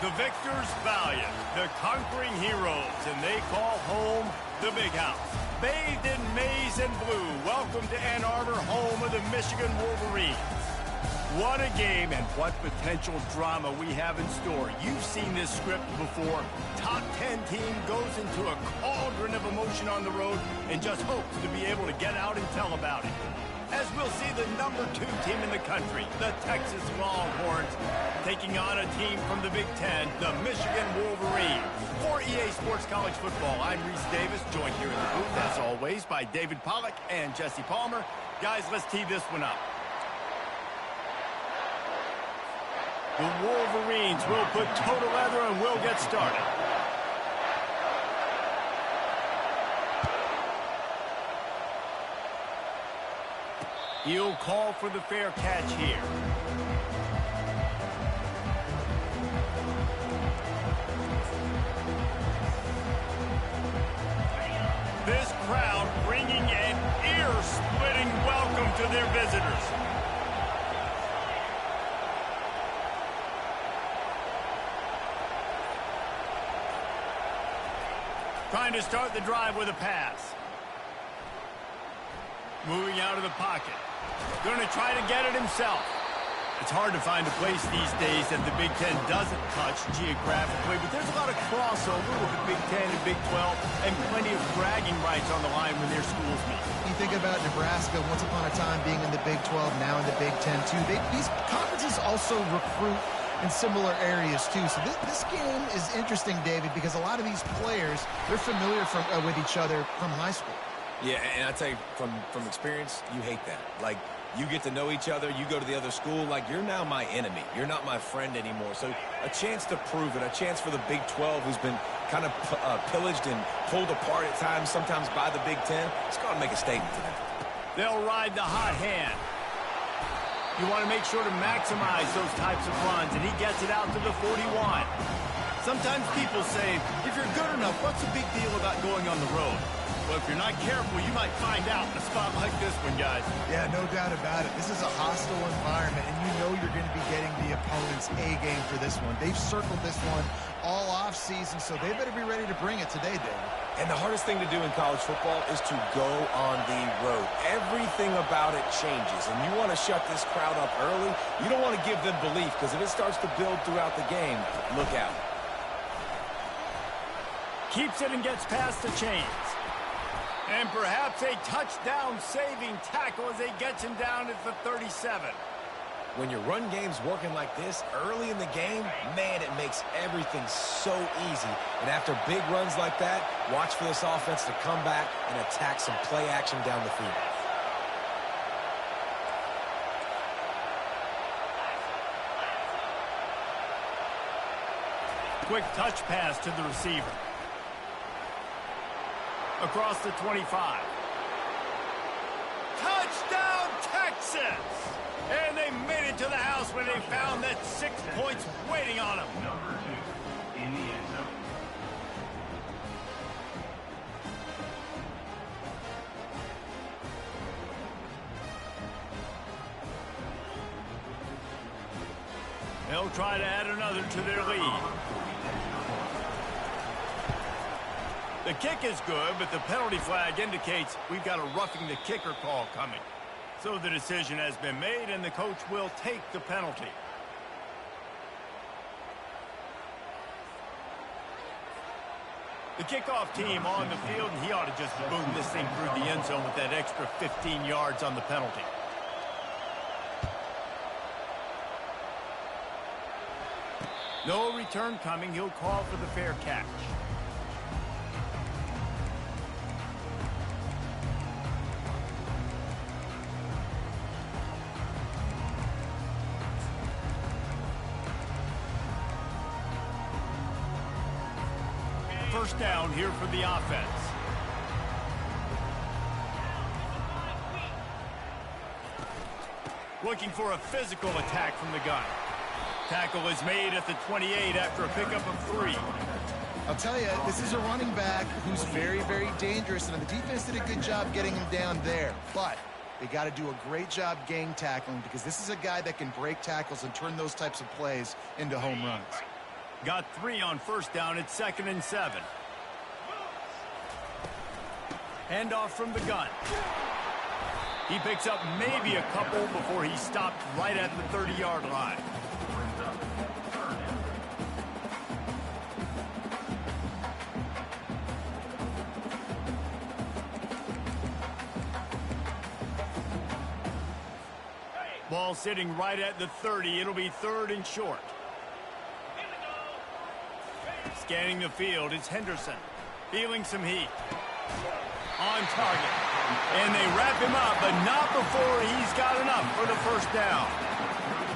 The victors valiant, the conquering heroes, and they call home the Big House. Bathed in maize and blue, welcome to Ann Arbor, home of the Michigan Wolverines. What a game and what potential drama we have in store. You've seen this script before. Top 10 team goes into a cauldron of emotion on the road and just hopes to be able to get out and tell about it. As we'll see the number 2 team in the country, the Texas Longhorns, taking on a team from the Big Ten, the Michigan Wolverines. For EA Sports College Football, I'm Reese Davis, joined here in the booth, as always, by David Pollack and Jesse Palmer. Guys, let's tee this one up. The Wolverines will put total leather and we'll get started. He'll call for the fair catch here. This crowd bringing an ear-splitting welcome to their visitors. Trying to start the drive with a pass. Moving out of the pocket. Going to try to get it himself. It's hard to find a place these days that the Big Ten doesn't touch geographically, but there's a lot of crossover with the Big Ten and Big 12 and plenty of bragging rights on the line when their schools meet. You think about Nebraska, once upon a time being in the Big 12, now in the Big 10 too. These conferences also recruit in similar areas too. So this game is interesting, David, because a lot of these players, they're familiar with each other from high school. Yeah, and I tell you, from experience, you hate that. Like, you get to know each other, you go to the other school, like, you're now my enemy. You're not my friend anymore. So a chance to prove it, a chance for the Big 12, who's been kind of pillaged and pulled apart at times, sometimes by the Big 10. Let's go and make a statement to them. They'll ride the hot hand. You want to make sure to maximize those types of runs, and he gets it out to the 41. Sometimes people say, if you're good enough, what's the big deal about going on the road? Well, if you're not careful, you might find out in a spot like this one, guys. Yeah, no doubt about it. This is a hostile environment, and you know you're going to be getting the opponent's A game for this one. They've circled this one all off-season, so they better be ready to bring it today, David. And the hardest thing to do in college football is to go on the road. Everything about it changes, and you want to shut this crowd up early. You don't want to give them belief, because if it starts to build throughout the game, look out. Keeps it and gets past the chains. And perhaps a touchdown-saving tackle as they get him down at the 37. When your run game's working like this early in the game, man, it makes everything so easy. And after big runs like that, watch for this offense to come back and attack some play action down the field. Quick touch pass to the receiver. Across the 25. Touchdown, Texas! And they made it to the house when they found that 6 points waiting on them. Number 2 in the end zone. They'll try to add another to their lead. The kick is good, but the penalty flag indicates we've got a roughing the kicker call coming. So the decision has been made, and the coach will take the penalty. The kickoff team on the field, and he ought to just boom this thing through the end zone with that extra 15 yards on the penalty. No return coming. He'll call for the fair catch. First down here for the offense. Looking for a physical attack from the gun. Tackle is made at the 28 after a pickup of 3. I'll tell you, this is a running back who's very, very dangerous, and the defense did a good job getting him down there. But they got to do a great job gang tackling, because this is a guy that can break tackles and turn those types of plays into home runs. Got 3 on first down at 2nd and 7. Hand off from the gun. He picks up maybe a couple before he stopped right at the 30-yard line. Ball sitting right at the 30. It'll be 3rd and short. Scanning the field, it's Henderson. Feeling some heat. On target. And they wrap him up, but not before he's got enough for the first down.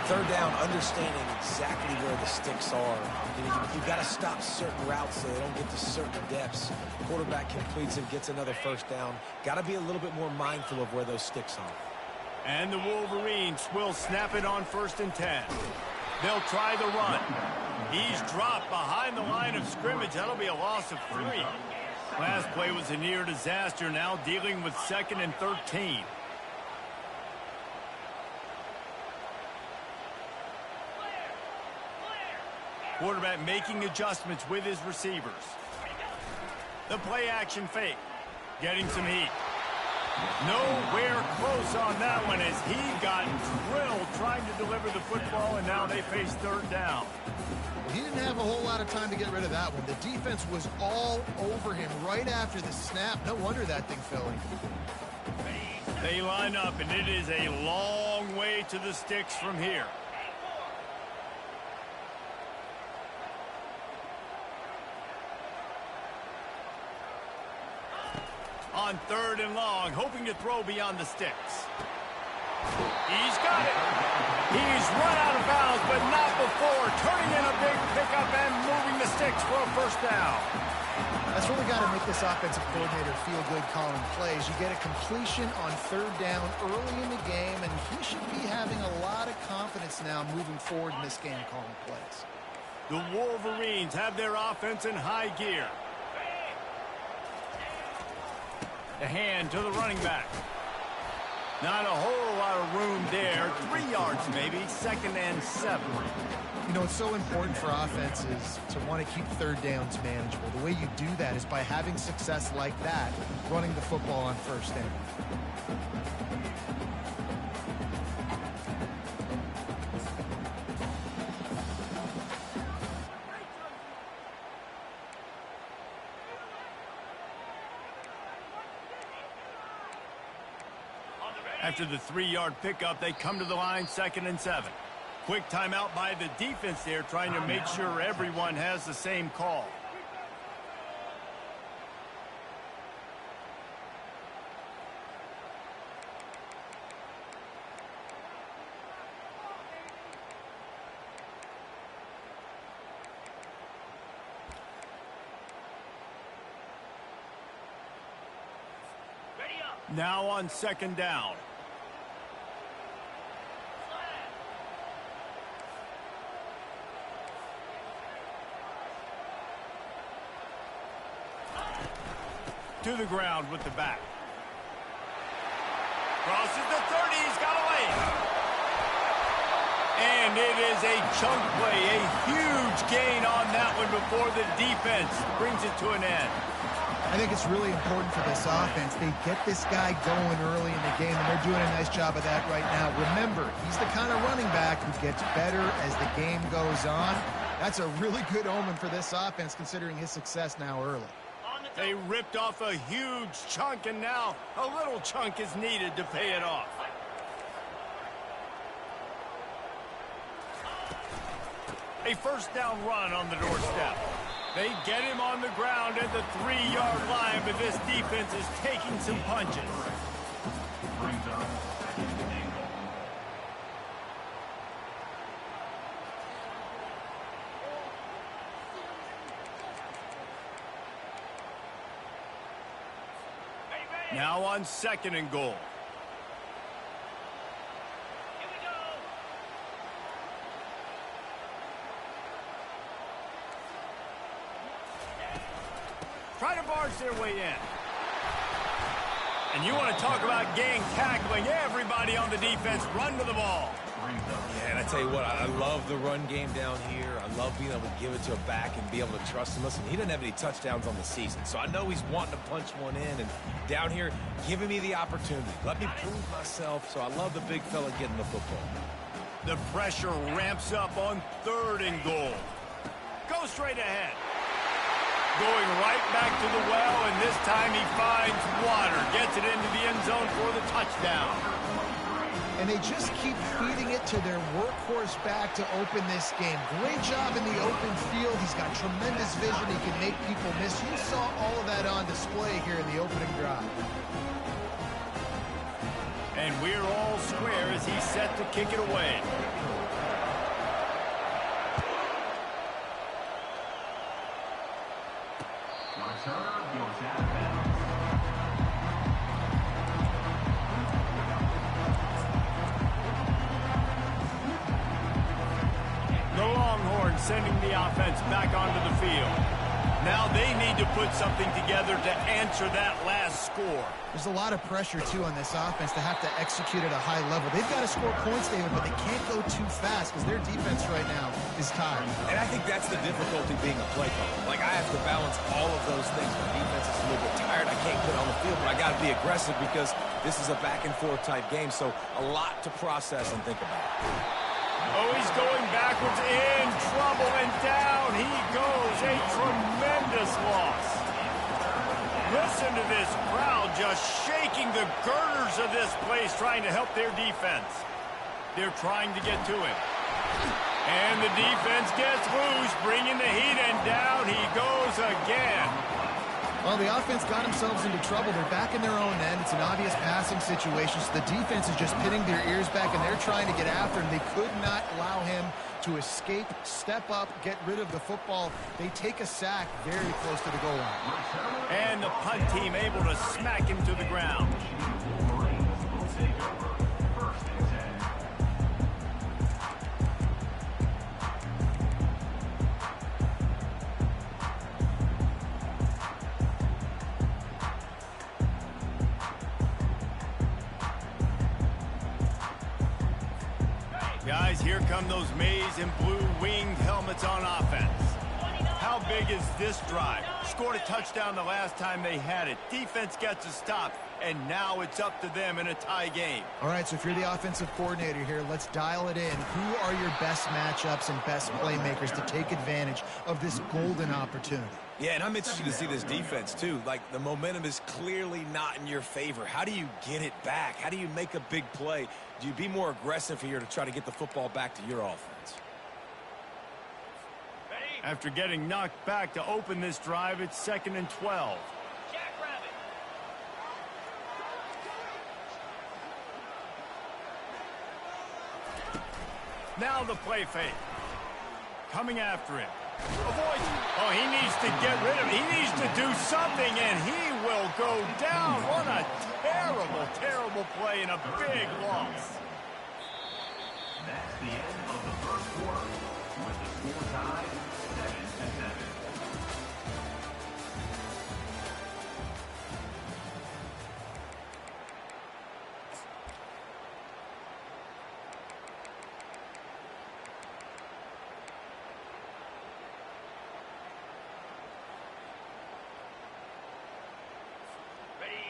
3rd down, understanding exactly where the sticks are. You've got to stop certain routes so they don't get to certain depths. Quarterback completes it, gets another first down. Got to be a little bit more mindful of where those sticks are. And the Wolverines will snap it on 1st and 10. They'll try the run. He's dropped behind the line of scrimmage. That'll be a loss of 3. Last play was a near disaster, now dealing with 2nd and 13. Quarterback making adjustments with his receivers. The play action fake. Getting some heat. Nowhere close on that one as he got drilled trying to deliver the football, and now they face 3rd down. He didn't have a whole lot of time to get rid of that one. The defense was all over him right after the snap. No wonder that thing fell in. They line up, and it is a long way to the sticks from here. On 3rd and long, hoping to throw beyond the sticks. He's got it. He's run out of bounds, but not before turning in a big pickup and moving the sticks for a first down. That's really got to make this offensive coordinator feel good calling plays. You get a completion on 3rd down early in the game, and he should be having a lot of confidence now moving forward in this game calling plays. The Wolverines have their offense in high gear. The hand to the running back. Not a whole lot of room there. 3 yards maybe. 2nd and 7. You know, it's so important for offenses to want to keep 3rd downs manageable. The way you do that is by having success like that, running the football on 1st down. After the 3-yard pickup, they come to the line 2nd and 7. Quick timeout by the defense there, trying to make sure everyone has the same call. Now on 2nd down. To the ground with the back. Crosses the 30, he's got away. And it is a chunk play, a huge gain on that one before the defense brings it to an end. I think it's really important for this offense. They get this guy going early in the game, and they're doing a nice job of that right now. Remember, he's the kind of running back who gets better as the game goes on. That's a really good omen for this offense, considering his success now early. They ripped off a huge chunk, and now a little chunk is needed to pay it off. A first down run on the doorstep. They get him on the ground at the 3-yard line, but this defense is taking some punches. Now on 2nd and goal. Try to barge their way in. And you want to talk about gang tackling. Everybody on the defense run to the ball. Yeah, and I tell you what, I love the run game down here. I love being able to give it to a back and be able to trust him. Listen, he doesn't have any touchdowns on the season, so I know he's wanting to punch one in. And down here, giving me the opportunity. Let me prove myself, so I love the big fella getting the football. The pressure ramps up on 3rd and goal. Go straight ahead. Going right back to the well, and this time he finds water. Gets it into the end zone for the touchdown. And they just keep feeding it to their workhorse back to open this game. Great job in the open field. He's got tremendous vision. He can make people miss. You saw all of that on display here in the opening drive. And we're all square as he's set to kick it away. The Longhorns sending the offense back onto the field. Now they need to put something together to answer that last score. There's a lot of pressure, too, on this offense to have to execute at a high level. They've got to score points, David, but they can't go too fast because their defense right now is tired. And I think that's the difficulty being a play caller. Like, I have to balance all of those things. My defense is a little bit tired. I can't put it on the field, but I got to be aggressive because this is a back-and-forth type game, so a lot to process and think about. Oh, he's going backwards, in trouble, and down he goes. A tremendous loss. Listen to this crowd just shaking the girders of this place, trying to help their defense. They're trying to get to him. And the defense gets loose, bringing the heat, and down he goes again. Well, the offense got themselves into trouble. They're back in their own end. It's an obvious passing situation, so the defense is just pinning their ears back, and they're trying to get after him. They could not allow him to escape, step up, get rid of the football. They take a sack very close to the goal line. And the punt team able to smack him to the ground. Guys, here come those maize and blue winged helmets on offense. How big is this drive? Scored a touchdown the last time they had it. Defense gets a stop, and now it's up to them in a tie game. All right, so if you're the offensive coordinator here, let's dial it in. Who are your best matchups and best playmakers to take advantage of this golden opportunity? Yeah, and I'm interested to see this defense, too. Like, the momentum is clearly not in your favor. How do you get it back? How do you make a big play? Do you be more aggressive here to try to get the football back to your offense? After getting knocked back to open this drive, it's 2nd and 12. Now the play fake. Coming after him. Avoids. Oh, he needs to get rid of it. He needs to do something, and he will go down. What a terrible, terrible play and a big loss. That's the end of the first quarter. With the score tied 7-7.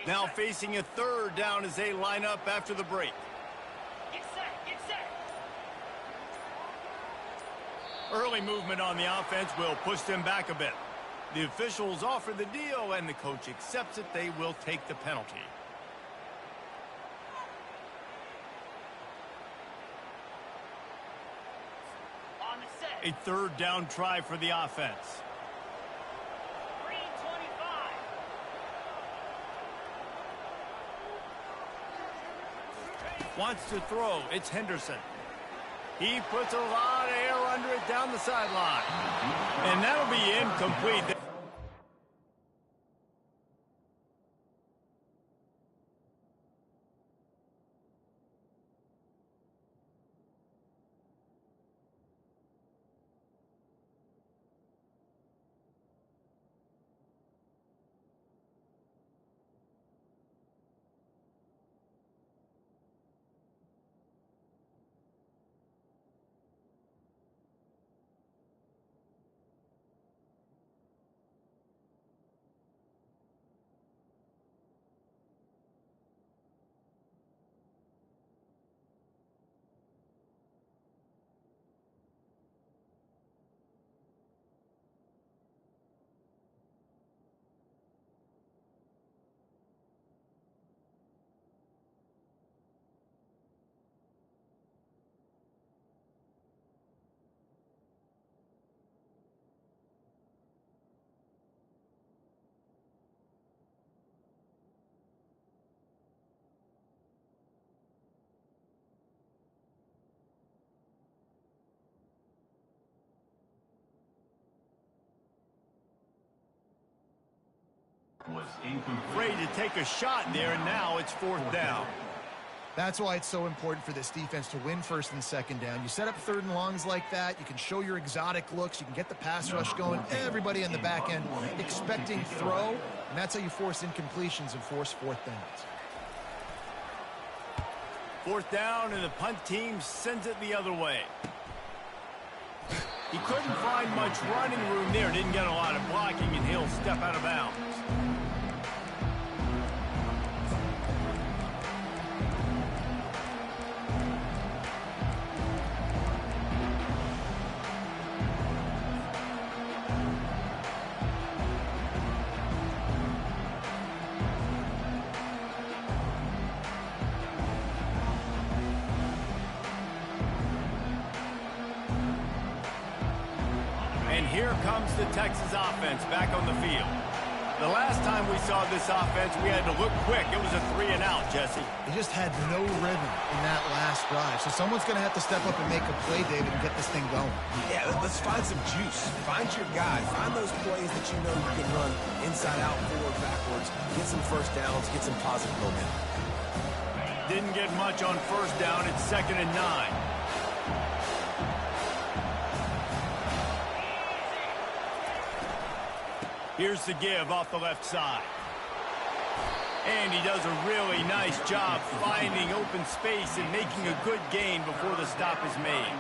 Now facing a 3rd down as they line up after the break. Get set, get set. Early movement on the offense will push them back a bit. The officials offer the deal, and the coach accepts it. They will take the penalty. On the set. A 3rd down try for the offense. Green 25. Wants to throw. It's Henderson. He puts a lot of air under it down the sideline. And that'll be incomplete. Afraid to take a shot there, and now it's fourth down. That's why it's so important for this defense to win first and second down. You set up third and longs like that. You can show your exotic looks. You can get the pass rush going. Everybody on the back end expecting throw, and that's how you force incompletions and force fourth downs. Fourth down, and the punt team sends it the other way. He couldn't find much running room there. Didn't get a lot of blocking, and he'll step out of bounds. Here comes the Texas offense back on the field. The last time we saw this offense, we had to look quick. It was a 3-and-out, Jesse. They just had no rhythm in that last drive. So someone's going to have to step up and make a play, David, and get this thing going. Yeah, let's find some juice. Find your guy. Find those plays that you know you can run inside out, forward, backwards. Get some first downs. Get some positive momentum. Didn't get much on first down. It's 2nd and 9. Here's the give off the left side. And he does a really nice job finding open space and making a good gain before the stop is made.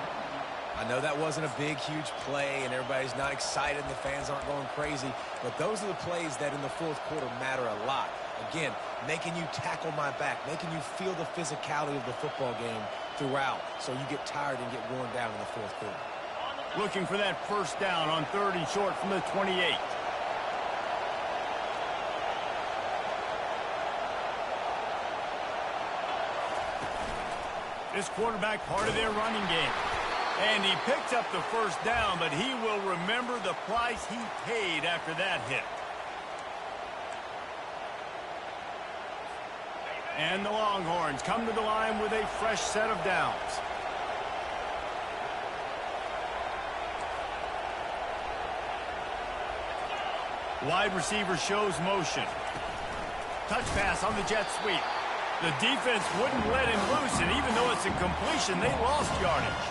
I know that wasn't a big, huge play, and everybody's not excited, and the fans aren't going crazy, but those are the plays that in the fourth quarter matter a lot. Again, making you tackle my back, making you feel the physicality of the football game throughout, so you get tired and get worn down in the fourth quarter. Looking for that first down on 3rd and short from the 28. This quarterback part of their running game. And he picks up the first down, but he will remember the price he paid after that hit. And the Longhorns come to the line with a fresh set of downs. Wide receiver shows motion. Touch pass on the jet sweep. The defense wouldn't let him loose, and even though it's a completion, they lost yardage.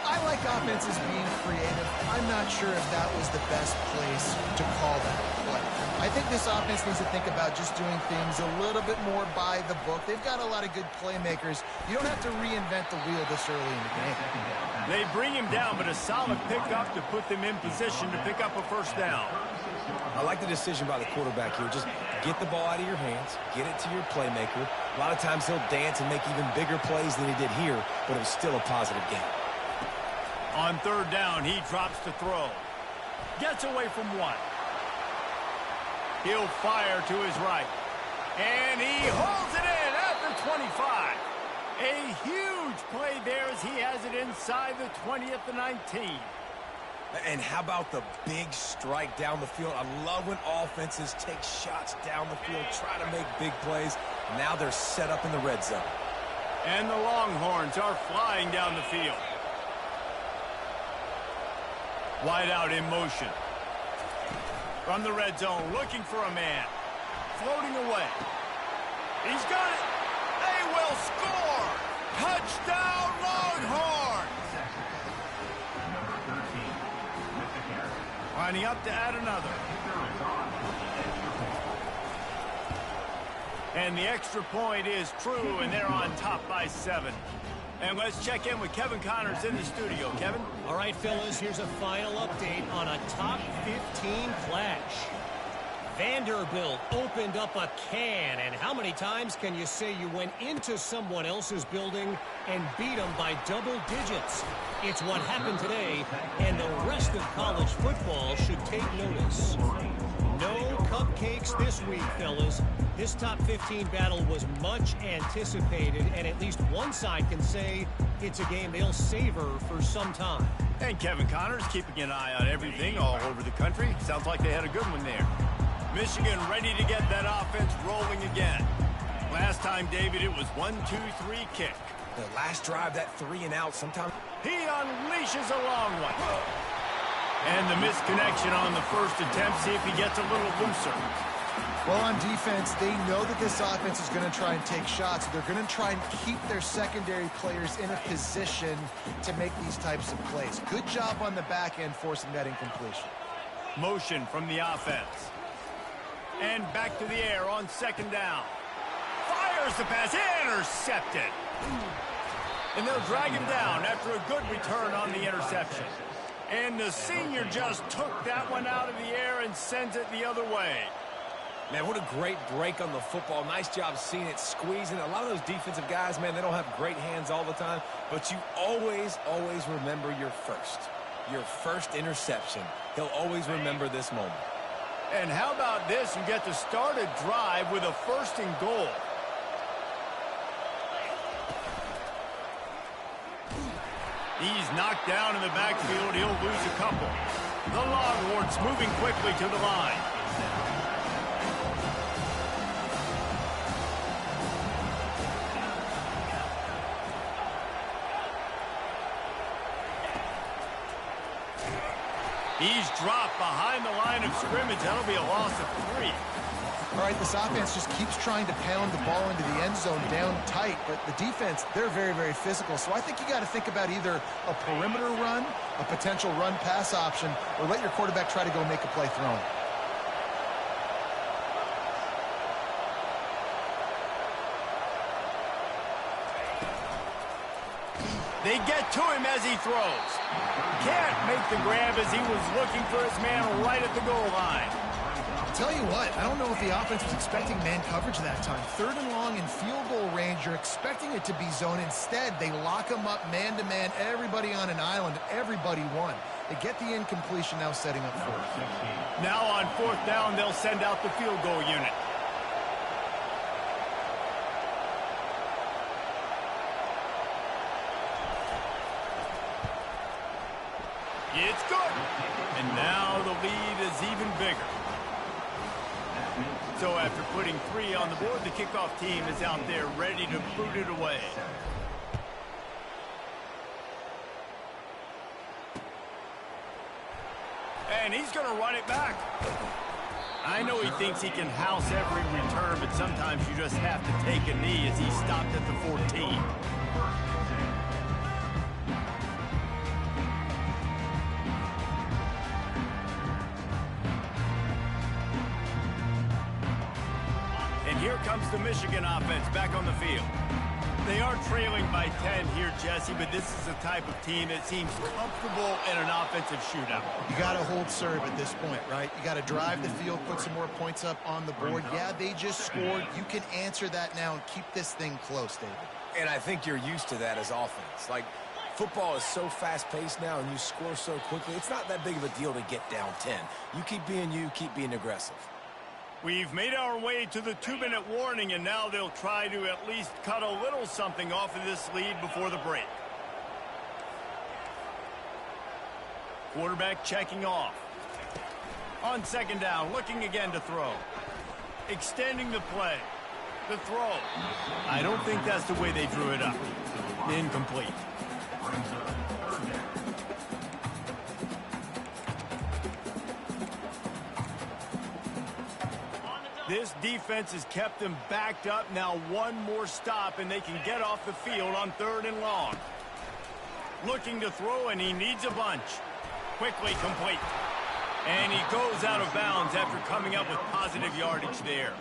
I like offenses being creative. I'm not sure if that was the best place to call that play. I think this offense needs to think about just doing things a little bit more by the book. They've got a lot of good playmakers. You don't have to reinvent the wheel this early in the game. They bring him down, but a solid pickup to put them in position to pick up a first down. I like the decision by the quarterback here. Just get the ball out of your hands, get it to your playmaker. A lot of times he'll dance and make even bigger plays than he did here, but it was still a positive game. On 3rd down, he drops to throw. Gets away from one. He'll fire to his right. And he holds it in at the 25. A huge play there as he has it inside the 20 at the 19. And how about the big strike down the field? I love when offenses take shots down the field, try to make big plays. Now they're set up in the red zone. And the Longhorns are flying down the field. Wide out in motion. From the red zone, looking for a man. Floating away. He's got it. They will score. Touchdown, Longhorns. Lining up to add another. And the extra point is true, and they're on top by 7. And let's check in with Kevin Connors in the studio. Kevin? All right, fellas, here's a final update on a top 15 clash. Vanderbilt opened up a can, and how many times can you say you went into someone else's building and beat them by double digits? It's what happened today, and the rest of college football should take notice. No cupcakes this week, fellas. This top 15 battle was much anticipated, and at least one side can say it's a game they'll savor for some time. And Kevin Connors keeping an eye on everything all over the country. Sounds like they had a good one there. Michigan ready to get that offense rolling again. Last time, David, it was 1-2-3 kick. The last drive, that 3-and-out, sometimes. He unleashes a long one. And the misconnection on the first attempt. See if he gets a little looser. Well, on defense, they know that this offense is going to try and take shots. They're going to try and keep their secondary players in a position to make these types of plays. Good job on the back end forcing that incompletion. Motion from the offense. And back to the air on second down. Fires the pass, intercepted. And they'll drag him down after a good return on the interception. And the senior just took that one out of the air and sends it the other way. Man, what a great break on the football. Nice job seeing it, squeezing. A lot of those defensive guys, man, they don't have great hands all the time, but you always, always remember your first interception. He'll always remember this moment. And how about this? You get to start a drive with a first and goal. He's knocked down in the backfield. He'll lose a couple. The Longhorns moving quickly to the line. He's dropped behind the line of scrimmage. That'll be a loss of 3. All right, this offense just keeps trying to pound the ball into the end zone down tight, but the defense, they're very, very physical. So I think you got to think about either a perimeter run, a potential run-pass option, or let your quarterback try to go make a play throwing. They get to him as he throws. Can't make the grab as he was looking for his man right at the goal line. I'll tell you what, I don't know if the offense was expecting man coverage that time. 3rd and long in field goal range, you're expecting it to be zone. Instead, they lock him up man-to-man, everybody on an island, everybody won. They get the incompletion, now setting up 4th. Now on 4th down, they'll send out the field goal unit. It's good. And now the lead is even bigger. So after putting 3 on the board, the kickoff team is out there ready to boot it away. And he's going to run it back. I know he thinks he can house every return, but sometimes you just have to take a knee as he stopped at the 14. Here comes the Michigan offense back on the field. They are trailing by 10 here, Jesse, but this is the type of team that seems comfortable in an offensive shootout. You got to hold serve at this point, right? You got to drive the field, put some more points up on the board. Yeah, they just scored. You can answer that now and keep this thing close, David. And I think you're used to that as offense. Like, football is so fast-paced now and you score so quickly, it's not that big of a deal to get down 10. You keep being aggressive. We've made our way to the 2-minute warning, and now they'll try to at least cut a little something off of this lead before the break. Quarterback checking off. On 2nd down, looking again to throw. Extending the play. The throw. I don't think that's the way they drew it up. Incomplete. This defense has kept them backed up. Now one more stop, and they can get off the field on 3rd and long. Looking to throw, and he needs a bunch. Quickly complete. And he goes out of bounds after coming up with positive yardage there.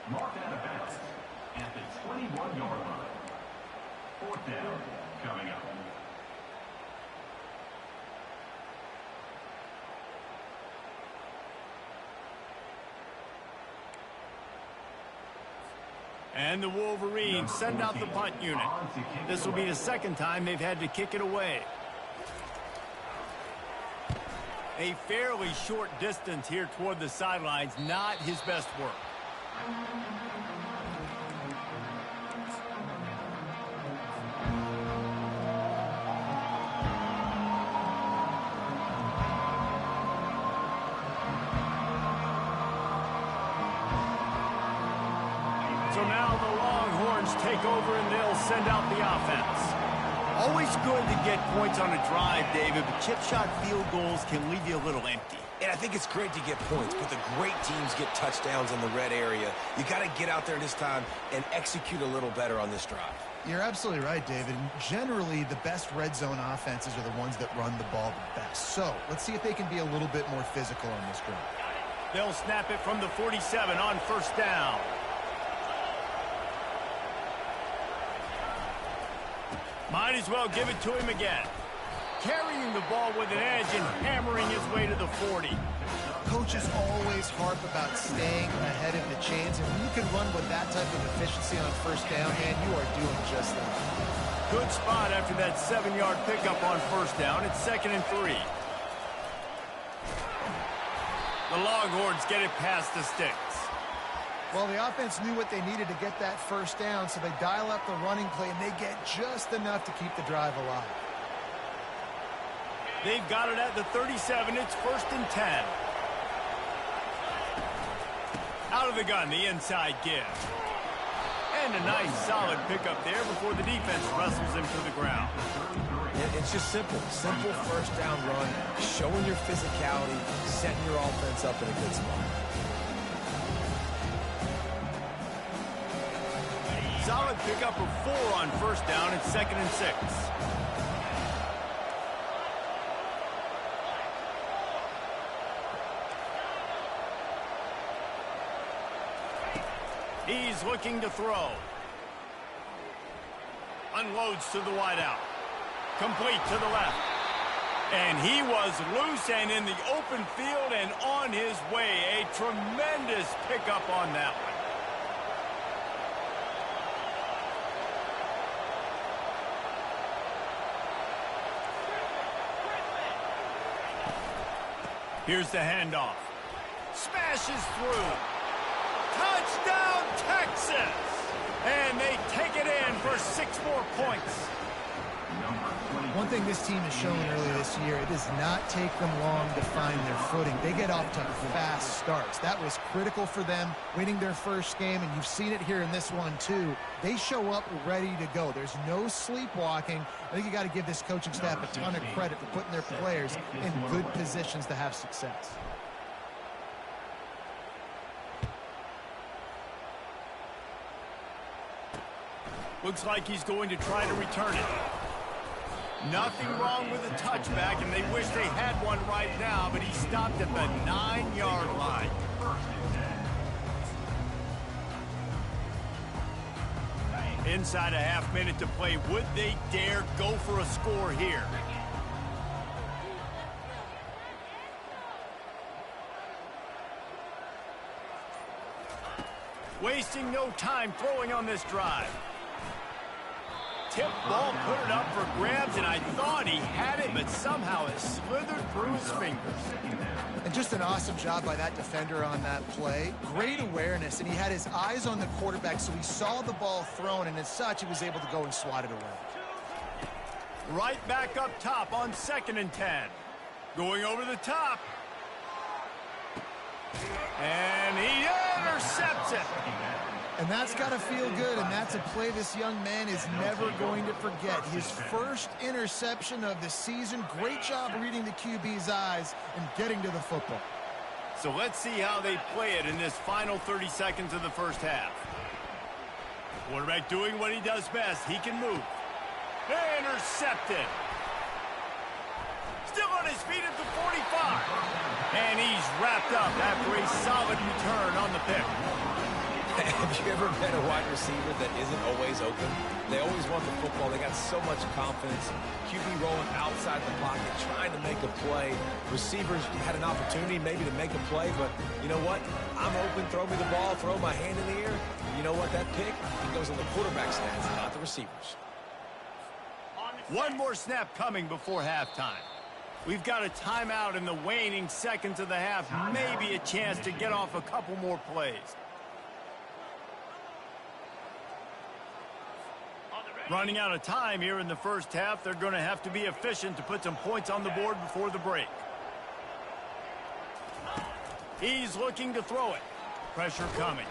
Marked out of bounds at the 21-yard line. 4th down coming up. And the Wolverines send out the punt unit. This will be the 2nd time they've had to kick it away. A fairly short distance here toward the sidelines, not his best work. So now the Longhorns take over and they'll send out the offense. Always good to get points on a drive, David, but chip shot field goals can leave you a little empty. And I think it's great to get points, but the great teams get touchdowns in the red area. You got to get out there this time and execute a little better on this drive. You're absolutely right, David. And generally, the best red zone offenses are the ones that run the ball the best. So let's see if they can be a little bit more physical on this drive. They'll snap it from the 47 on first down. Might as well give it to him again. Carrying the ball with an edge and hammering his way to the 40. Coaches always harp about staying ahead of the chains, and when you can run with that type of efficiency on first down, man, you are doing just that. Good spot after that 7-yard pickup on first down. It's 2nd and 3. The Longhorns get it past the sticks. Well, the offense knew what they needed to get that first down, so they dial up the running play, and they get just enough to keep the drive alive. They've got it at the 37. It's 1st and 10. Out of the gun, the inside give. And a nice solid pickup there before the defense wrestles him to the ground. It's just simple. Simple first down run, showing your physicality, setting your offense up in a good spot. Solid pickup of 4 on first down. It's 2nd and 6. He's looking to throw. Unloads to the wideout. Complete to the left. And he was loose and in the open field and on his way. A tremendous pickup on that one. Here's the handoff. Smashes through. Touchdown, Texas! And they take it in for 6 more points. One thing this team has shown earlier this year, it does not take them long to find their footing. They get off to fast starts. That was critical for them, winning their first game, and you've seen it here in this one too. They show up ready to go. There's no sleepwalking. I think you got to give this coaching staff a ton of credit for putting their players in good positions to have success. Looks like he's going to try to return it. Nothing wrong with the touchback, and they wish they had one right now, but he stopped at the 9-yard line. Inside a half minute to play. Would they dare go for a score here? Wasting no time throwing on this drive. Tip ball, put it up for grabs, and I thought he had it, but somehow it slithered through his fingers. And just an awesome job by that defender on that play. Great awareness, and he had his eyes on the quarterback, so he saw the ball thrown, and as such, he was able to go and swat it away. Right back up top on 2nd and 10. Going over the top. And he intercepts it. And that's got to feel good, and that's a play this young man is never going to forget. His first interception of the season. Great job reading the QB's eyes and getting to the football. So let's see how they play it in this final 30 seconds of the first half. Quarterback doing what he does best. He can move. Intercepted. Still on his feet at the 45. And he's wrapped up after a solid return on the pick. Have you ever met a wide receiver that isn't always open? They always want the football. They got so much confidence. QB rolling outside the pocket, trying to make a play. Receivers had an opportunity maybe to make a play, but you know what? I'm open, throw me the ball, throw my hand in the air. You know what? That pick, it goes on the quarterback's hands, not the receivers. One more snap coming before halftime. We've got a timeout in the waning seconds of the half. Maybe a chance to get off a couple more plays. Running out of time here in the first half. They're going to have to be efficient to put some points on the board before the break. He's looking to throw it. Pressure coming.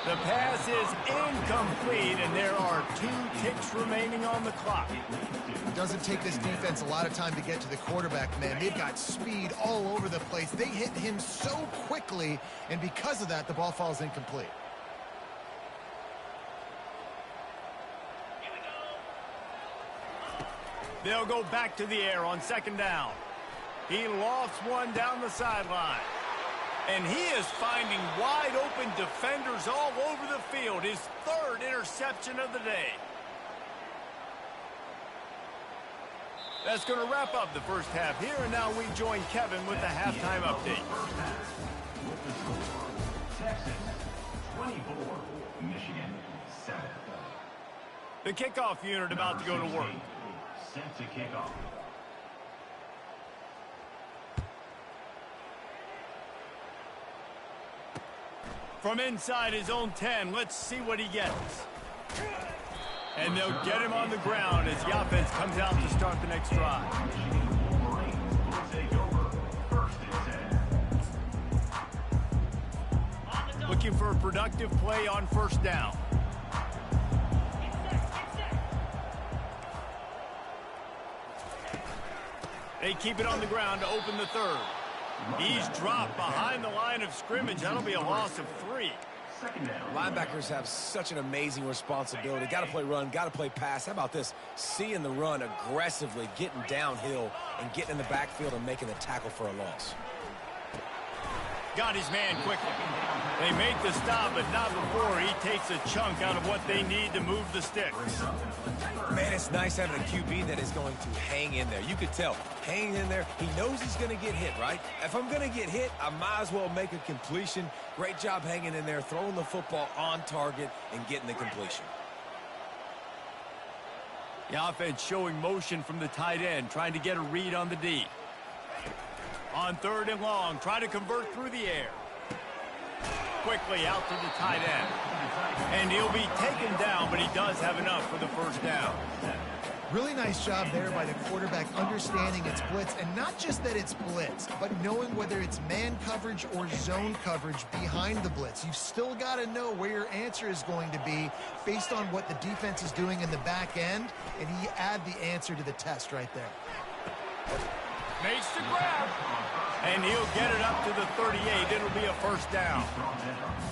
The pass is incomplete, and there are 2 ticks remaining on the clock. It doesn't take this defense a lot of time to get to the quarterback, man. They've got speed all over the place. They hit him so quickly, and because of that, the ball falls incomplete. They'll go back to the air on 2nd down. He lofts one down the sideline. And he is finding wide-open defenders all over the field. His 3rd interception of the day. That's going to wrap up the first half here, and now we join Kevin with the halftime update. With the score, Texas 24, Michigan 7. The kickoff unit about to go to work. Set to kick off. From inside his own 10, let's see what he gets. And they'll get him on the ground as the offense comes out to start the next drive. Looking for a productive play on 1st down. They keep it on the ground to open the 3rd. He's dropped behind the line of scrimmage. That'll be a loss of 3. Linebackers have such an amazing responsibility. Got to play run, got to play pass. How about this? Seeing the run aggressively, getting downhill, and getting in the backfield and making the tackle for a loss. Got his man quickly. They make the stop, but not before he takes a chunk out of what they need to move the sticks. Man, it's nice having a QB that is going to hang in there. You could tell, hanging in there, he knows he's going to get hit, right? If I'm going to get hit, I might as well make a completion. Great job hanging in there, throwing the football on target, and getting the completion. The offense showing motion from the tight end, trying to get a read on the D. On 3rd and long, try to convert through the air. Quickly out to the tight end. And he'll be taken down, but he does have enough for the 1st down. Really nice job there by the quarterback understanding it's blitz, and not just that it's blitz, but knowing whether it's man coverage or zone coverage behind the blitz. You've still got to know where your answer is going to be based on what the defense is doing in the back end, and he add the answer to the test right there. Makes the grab. And he'll get it up to the 38. It'll be a 1st down.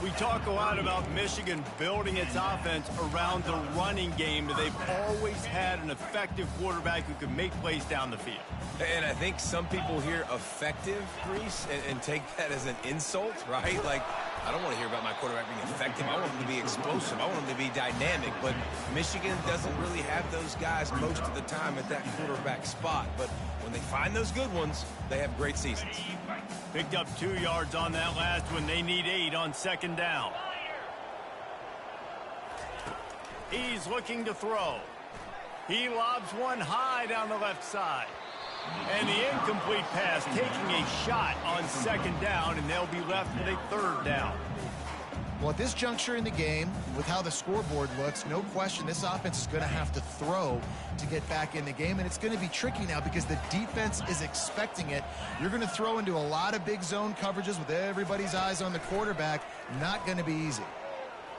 We talk a lot about Michigan building its offense around the running game. They've always had an effective quarterback who can make plays down the field. And I think some people hear effective, Reese, and take that as an insult, right? Like, I don't want to hear about my quarterback being effective. I want him to be explosive. I want him to be dynamic. But Michigan doesn't really have those guys most of the time at that quarterback spot. But when they find those good ones, they have great seasons. Picked up 2 yards on that last one. They need 8 on 2nd down. He's looking to throw. He lobs one high down the left side. And the incomplete pass taking a shot on 2nd down, and they'll be left with a 3rd down. Well, at this juncture in the game, with how the scoreboard looks, no question this offense is going to have to throw to get back in the game, and it's going to be tricky now because the defense is expecting it. You're going to throw into a lot of big zone coverages with everybody's eyes on the quarterback. Not going to be easy.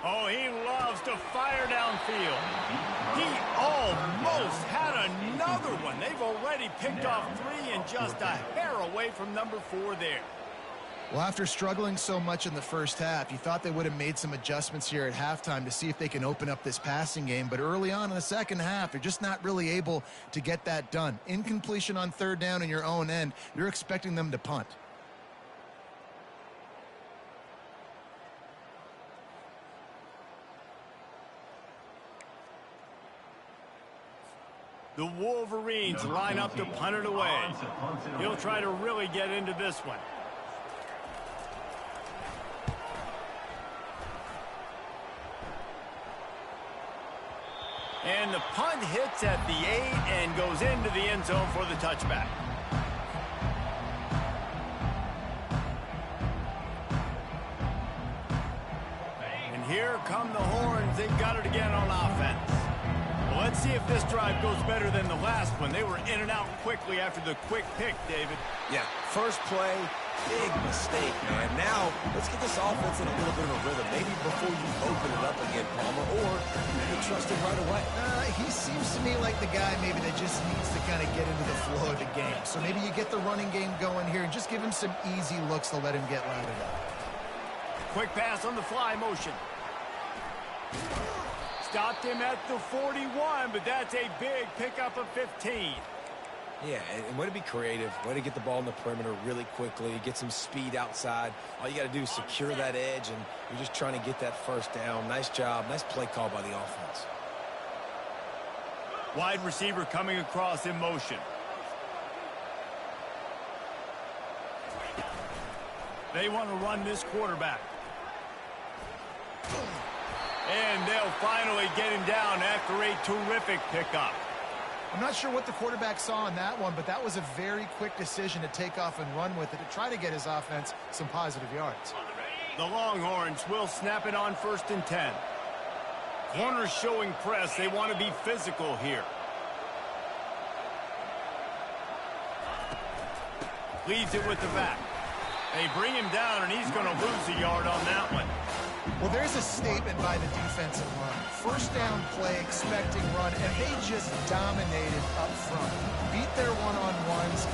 Oh, he loves to fire downfield. He almost had another one. They've already picked off 3 and just a hair away from number 4 there. Well, after struggling so much in the first half, you thought they would have made some adjustments here at halftime to see if they can open up this passing game. But early on in the second half, you're just not really able to get that done. Incompletion on 3rd down in your own end, you're expecting them to punt. The Wolverines line up to punt it away. He'll try to really get into this one. And the punt hits at the 8 and goes into the end zone for the touchback. And here come the horns. They've got it again on offense. Well, let's see if this drive goes better than the last one. They were in and out quickly after the quick pick, David. Yeah, first play, big mistake, man. Now, let's get this offense in a little bit of a rhythm. Maybe before you open it up again, Palmer, or you trust him right away. He seems to me like the guy maybe that just needs to kind of get into the flow of the game. So maybe you get the running game going here and just give him some easy looks to let him get loaded up. Quick pass on the fly motion. Stopped him at the 41, but that's a big pickup of 15. Yeah, and way to be creative, way to get the ball in the perimeter really quickly, get some speed outside. All you got to do is secure that edge, and you're just trying to get that first down. Nice job, nice play call by the offense. Wide receiver coming across in motion. They want to run this quarterback. And they'll finally get him down after a terrific pickup. I'm not sure what the quarterback saw in that one, but that was a very quick decision to take off and run with it to try to get his offense some positive yards. The Longhorns will snap it on 1st and 10. Corners showing press. They want to be physical here. Leaves it with the back. They bring him down, and he's going to lose a yard on that one. Well, there's a statement by the defensive line. First down play, expecting run, and they just dominated up front. Beat their one-on-ones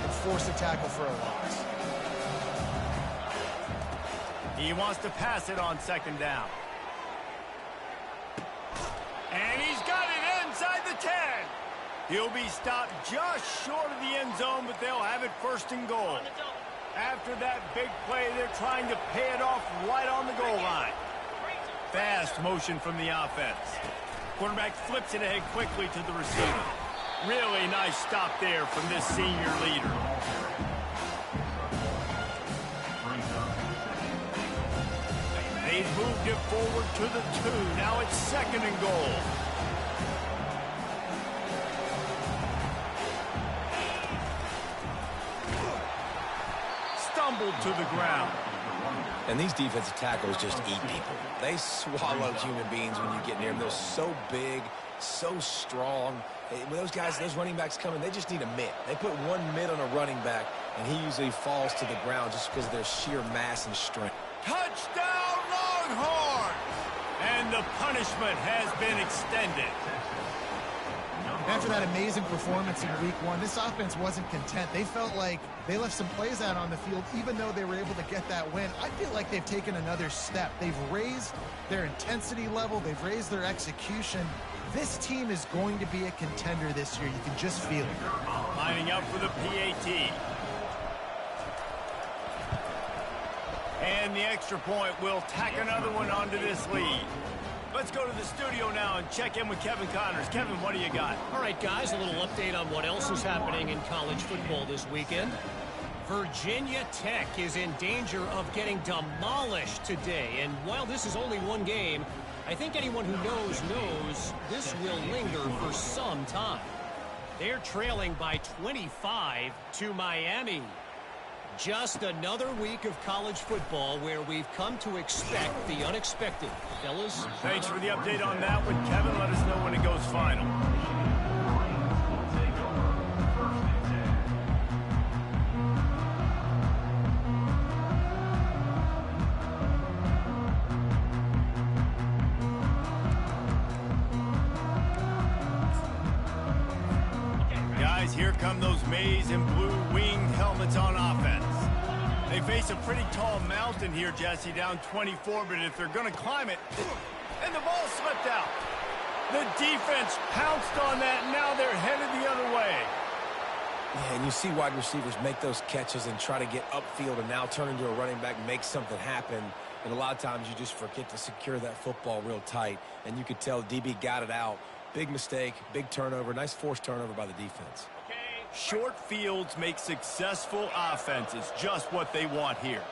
and forced a tackle for a loss. He wants to pass it on 2nd down. And he's got it inside the 10. He'll be stopped just short of the end zone, but they'll have it 1st and goal. After that big play, they're trying to pay it off right on the goal line. Fast motion from the offense. Quarterback flips it ahead quickly to the receiver. Really nice stop there from this senior leader. They've moved it forward to the 2. Now it's 2nd and goal. Stumbled to the ground. And these defensive tackles just eat people. They swallow human beings when you get near them. They're so big, so strong. When those guys, those running backs come in, they just need a mitt. They put one mitt on a running back, and he usually falls to the ground just because of their sheer mass and strength. Touchdown, Longhorns! And the punishment has been extended. After that amazing performance in week 1, this offense wasn't content. They felt like they left some plays out on the field, even though they were able to get that win. I feel like they've taken another step. They've raised their intensity level. They've raised their execution. This team is going to be a contender this year. You can just feel it. Lining up for the PAT. And the extra point will tack another one onto this lead. Let's go to the studio now and check in with Kevin Connors. Kevin, what do you got? All right, guys, a little update on what else is happening in college football this weekend. Virginia Tech is in danger of getting demolished today. And while this is only one game, I think anyone who knows this will linger for some time. They're trailing by 25 to Miami. Just another week of college football where we've come to expect the unexpected. Fellas? Thanks for the update on that one, Kevin. Let us know when it goes final. Guys, here come those maize and blue winged helmets on offense. They face a pretty tall mountain here, Jesse, down 24, but if they're going to climb it, and the ball slipped out. The defense pounced on that, and now they're headed the other way. Yeah, and you see wide receivers make those catches and try to get upfield and now turn into a running back and make something happen. And a lot of times you just forget to secure that football real tight, and you could tell DB got it out. Big mistake, big turnover, nice forced turnover by the defense. Short fields make successful offenses, just what they want here.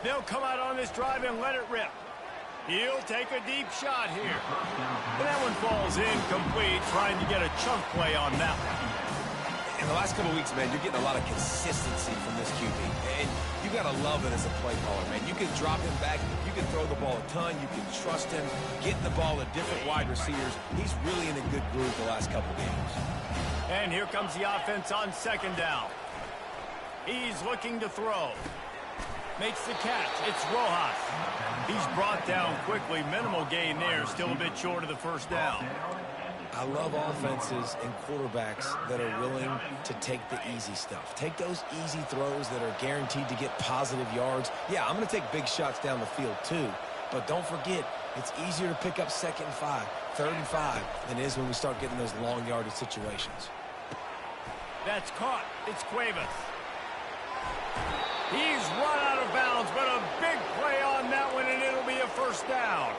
They'll come out on this drive and let it rip. He'll take a deep shot here. And that one falls incomplete, trying to get a chunk play on that one. And In the last couple of weeks, man, you're getting a lot of consistency from this QB. And you got to love it as a play caller, man. You can drop him back. You can throw the ball a ton. You can trust him. Getting the ball to different wide receivers. He's really in a good groove the last couple of games. And here comes the offense on second down. He's looking to throw. Makes the catch. It's Rojas. He's brought down quickly. Minimal gain there. Still a bit short of the first down. I love offenses and quarterbacks that are willing to take the easy stuff. Take those easy throws that are guaranteed to get positive yards. Yeah, I'm going to take big shots down the field too. But don't forget, it's easier to pick up 2nd and 5, 3rd and 5 than it is when we start getting those long yardage situations. That's caught. It's Cuevas. He's run out of bounds, but a big play on that one, and it'll be a first down.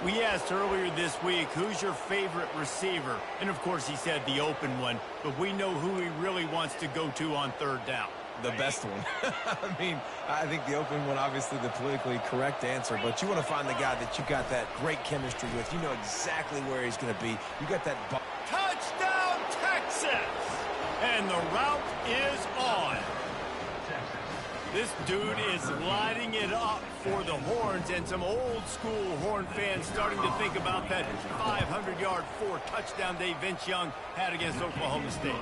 We asked earlier this week, who's your favorite receiver? And, of course, he said the open one, but we know who he really wants to go to on 3rd down. The best one. I mean, I think the open one, obviously the politically correct answer, but you want to find the guy that you got that great chemistry with. You know exactly where he's going to be. You got that ball. Touchdown, Texas! And the route is on. This dude is lighting it up for the Horns, and some old-school Horn fans starting to think about that 500-yard, 4-touchdown day Vince Young had against Oklahoma State.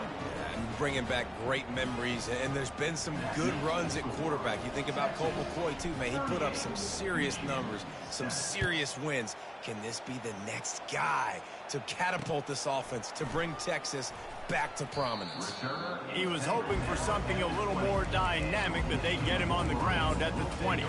And bringing back great memories, and there's been some good runs at quarterback. You think about Colt McCoy, too, man. He put up some serious numbers, some serious wins. Can this be the next guy to catapult this offense, to bring Texas back to prominence? He was hoping for something a little more dynamic, but they get him on the ground at the 20.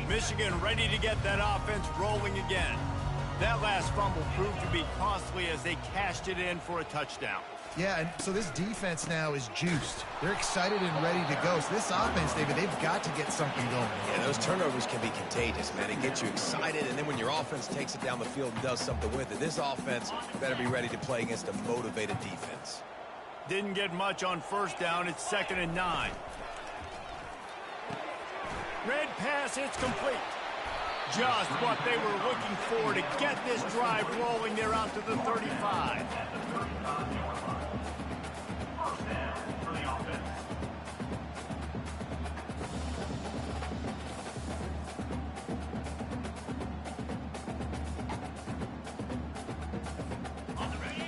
Michigan ready to get that offense rolling again. That last fumble proved to be costly as they cashed it in for a touchdown. Yeah, and so this defense now is juiced. They're excited and ready to go. So this offense, David, they've got to get something going. Yeah, those turnovers can be contagious, man. It gets you excited, and then when your offense takes it down the field and does something with it, this offense better be ready to play against a motivated defense. Didn't get much on 1st down. It's 2nd and 9. Red pass, it's complete. Just what they were looking for to get this drive rolling. They're out to the 35.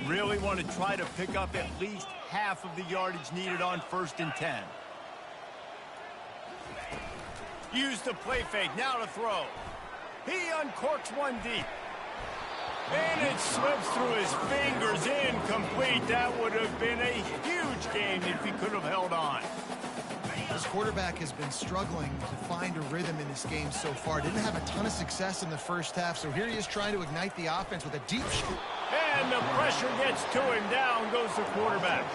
Really want to try to pick up at least half of the yardage needed on 1st and 10. Use the play fake, now to throw. He uncorks one deep. And it slips through his fingers, incomplete. That would have been a huge gain if he could have held on. This quarterback has been struggling to find a rhythm in this game so far. Didn't have a ton of success in the first half, so here he is trying to ignite the offense with a deep shot. And the pressure gets to him. Down goes the quarterback.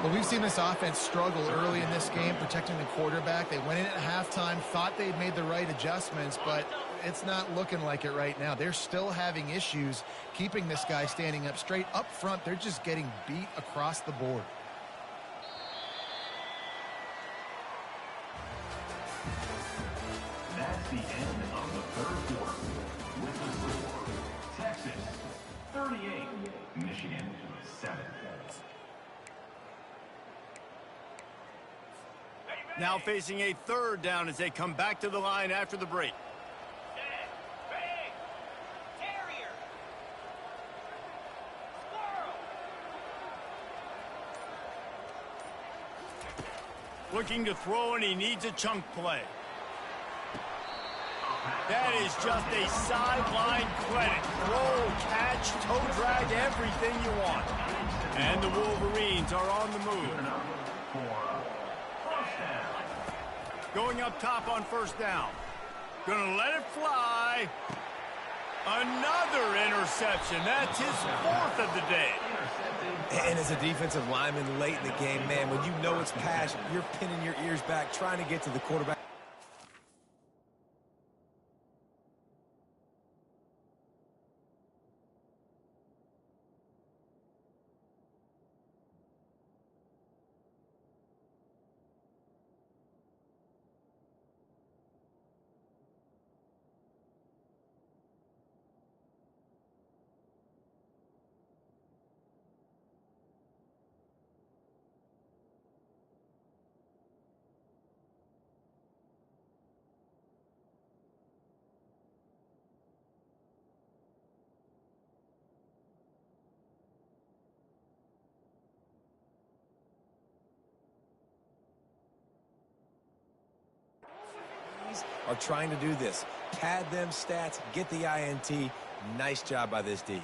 Well, we've seen this offense struggle early in this game, protecting the quarterback. They went in at halftime, thought they'd made the right adjustments, but it's not looking like it right now. They're still having issues keeping this guy standing up straight. Up front, they're just getting beat across the board. That's the end of the 3rd quarter. With the score, Texas 38, Michigan 7. Now facing a 3rd down as they come back to the line after the break. Looking to throw, and he needs a chunk play. That is just a sideline credit. Roll, catch, toe drag, everything you want. And the Wolverines are on the move. Going up top on 1st down. Gonna let it fly. Another interception. That's his 4th of the day. And as a defensive lineman late in the game, man, when you know it's pass, you're pinning your ears back, trying to get to the quarterback. are trying to do this. Pad them stats, get the INT. Nice job by this D.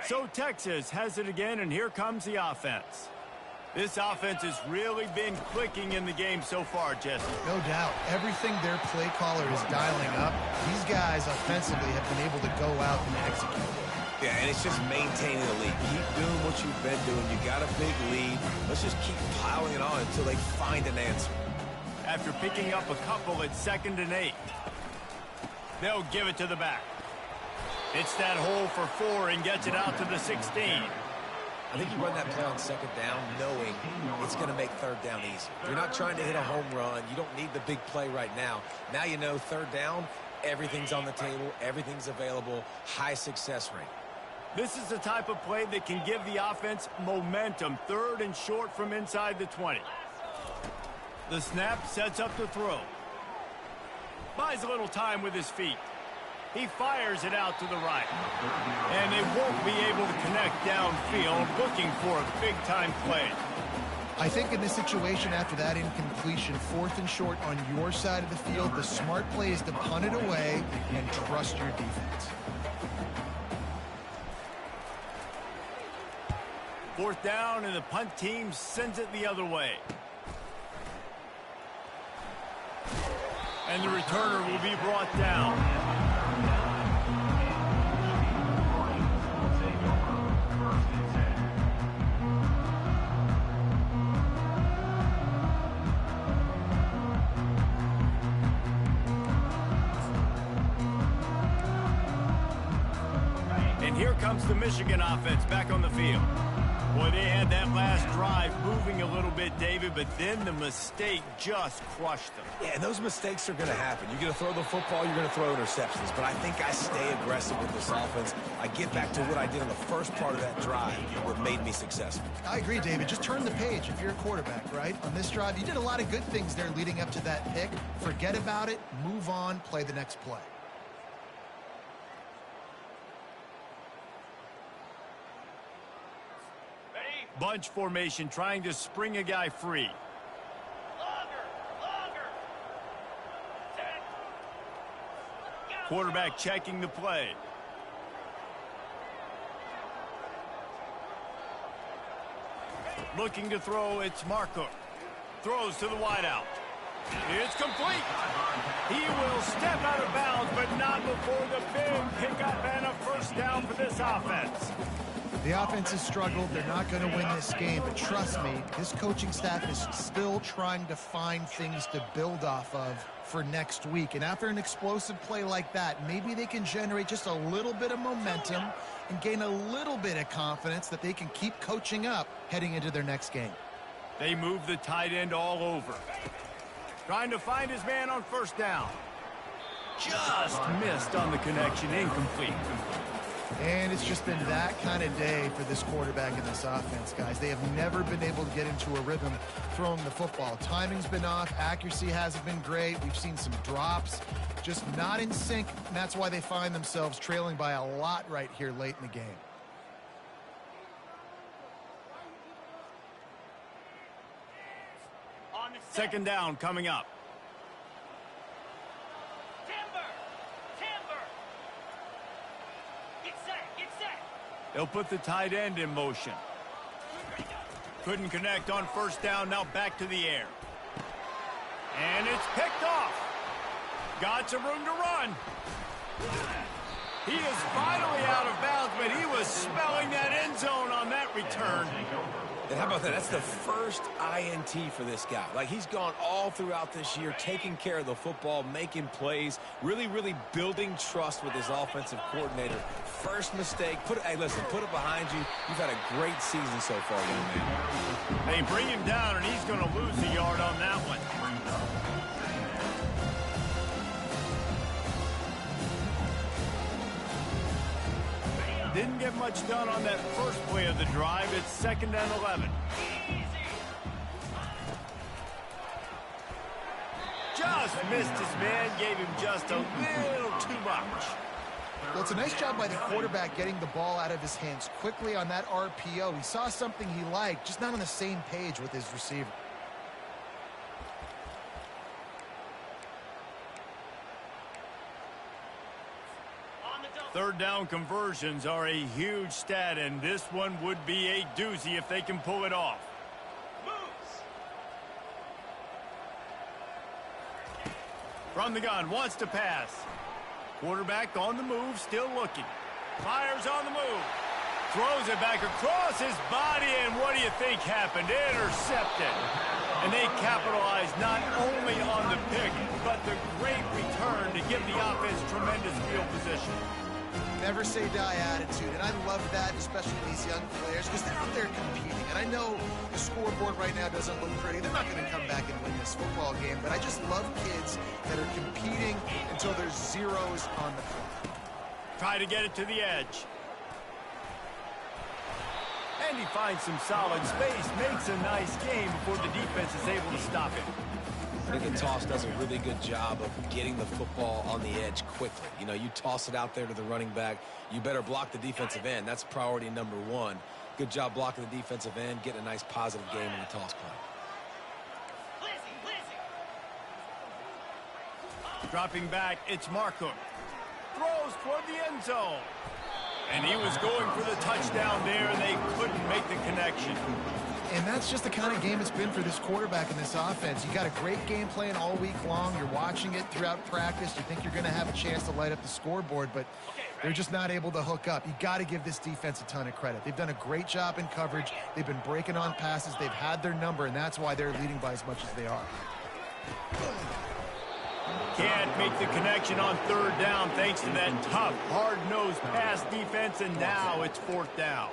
So Texas has it again, and here comes the offense. This offense has really been clicking in the game so far, Jesse. No doubt. Everything their play caller is dialing up, these guys offensively have been able to go out and execute. Yeah, and it's just maintaining the lead. Keep doing what you've been doing. You got a big lead. Let's just keep piling it on until they find an answer. After picking up a couple at 2nd and 8, they'll give it to the back. It's that hole for 4 and gets it out to the 16. I think you run that play on 2nd down knowing it's going to make 3rd down easy. You're not trying to hit a home run. You don't need the big play right now. Now you know 3rd down, everything's on the table, everything's available, high success rate. This is the type of play that can give the offense momentum. 3rd and short from inside the 20. The snap sets up the throw. Buys a little time with his feet. He fires it out to the right. And they won't be able to connect downfield, looking for a big-time play. I think in this situation, after that incompletion, 4th and short on your side of the field, the smart play is to punt it away and trust your defense. 4th down, and the punt team sends it the other way. And the returner will be brought down. And here comes the Michigan offense back on the field. Boy, they had that last drive moving a little bit, David, but then the mistake just crushed them. Yeah, and those mistakes are going to happen. You're going to throw the football, you're going to throw interceptions. But I think I stay aggressive with this offense. I get back to what I did on the first part of that drive that made me successful. I agree, David. Just turn the page if you're a quarterback, right? On this drive, you did a lot of good things there leading up to that pick. Forget about it, move on, play the next play. Bunch formation, trying to spring a guy free. Longer. Quarterback checking the play. Looking to throw, it's Marco. Throws to the wideout. It's complete. He will step out of bounds, but not before the big pickup and a 1st down for this offense. The offense has struggled. They're not going to win this game, but trust me, this coaching staff is still trying to find things to build off of for next week. And after an explosive play like that, maybe they can generate just a little bit of momentum and gain a little bit of confidence that they can keep coaching up heading into their next game. They move the tight end all over. Trying to find his man on 1st down. Just missed on the connection, incomplete. And it's just been that kind of day for this quarterback and this offense, guys. They have never been able to get into a rhythm throwing the football. Timing's been off. Accuracy hasn't been great. We've seen some drops. Just not in sync, and that's why they find themselves trailing by a lot right here late in the game. On the set. 2nd down coming up. Timber. Get set. They'll put the tight end in motion. Couldn't connect on 1st down, now back to the air. And it's picked off. Got some room to run. He is finally out of bounds, but he was smelling that end zone on that return. And how about that? That's the first INT for this guy. Like, he's gone all throughout this year, taking care of the football, making plays, really building trust with his offensive coordinator. First mistake, hey, listen, put it behind you. You've had a great season so far, young man. They bring him down, and he's going to lose a yard on that one. Didn't get much done on that first play of the drive. It's 2nd and 11. Just missed his man, gave him just a little too much. Well, it's a nice job by the quarterback getting the ball out of his hands quickly on that RPO. He saw something he liked, just not on the same page with his receiver. Third down conversions are a huge stat, and this one would be a doozy if they can pull it off. From the gun, wants to pass. Quarterback on the move, still looking. Fires on the move. Throws it back across his body, and what do you think happened? Intercepted. And they capitalized not only on the pick, but the great return to give the offense tremendous field position. Never say die attitude, and I love that, especially these young players, because they're out there competing. And I know the scoreboard right now doesn't look pretty. They're not going to come back and win this football game, but I just love kids that are competing until there's zeros on the clock. Try to get it to the edge. And he finds some solid space, makes a nice game before the defense is able to stop him. I think the toss does a really good job of getting the football on the edge quickly. You know, you toss it out there to the running back, you better block the defensive end. That's priority number one. Good job blocking the defensive end, getting a nice positive game in the toss play. Dropping back, it's Markham. Throws toward the end zone. And he was going for the touchdown there, and they couldn't make the connection. And that's just the kind of game it's been for this quarterback in this offense. You got a great game plan all week long. You're watching it throughout practice. You think you're going to have a chance to light up the scoreboard, but they're just not able to hook up. You got to give this defense a ton of credit. They've done a great job in coverage. They've been breaking on passes. They've had their number, and that's why they're leading by as much as they are. Can't make the connection on third down thanks to that tough, hard-nosed pass defense, and now it's fourth down.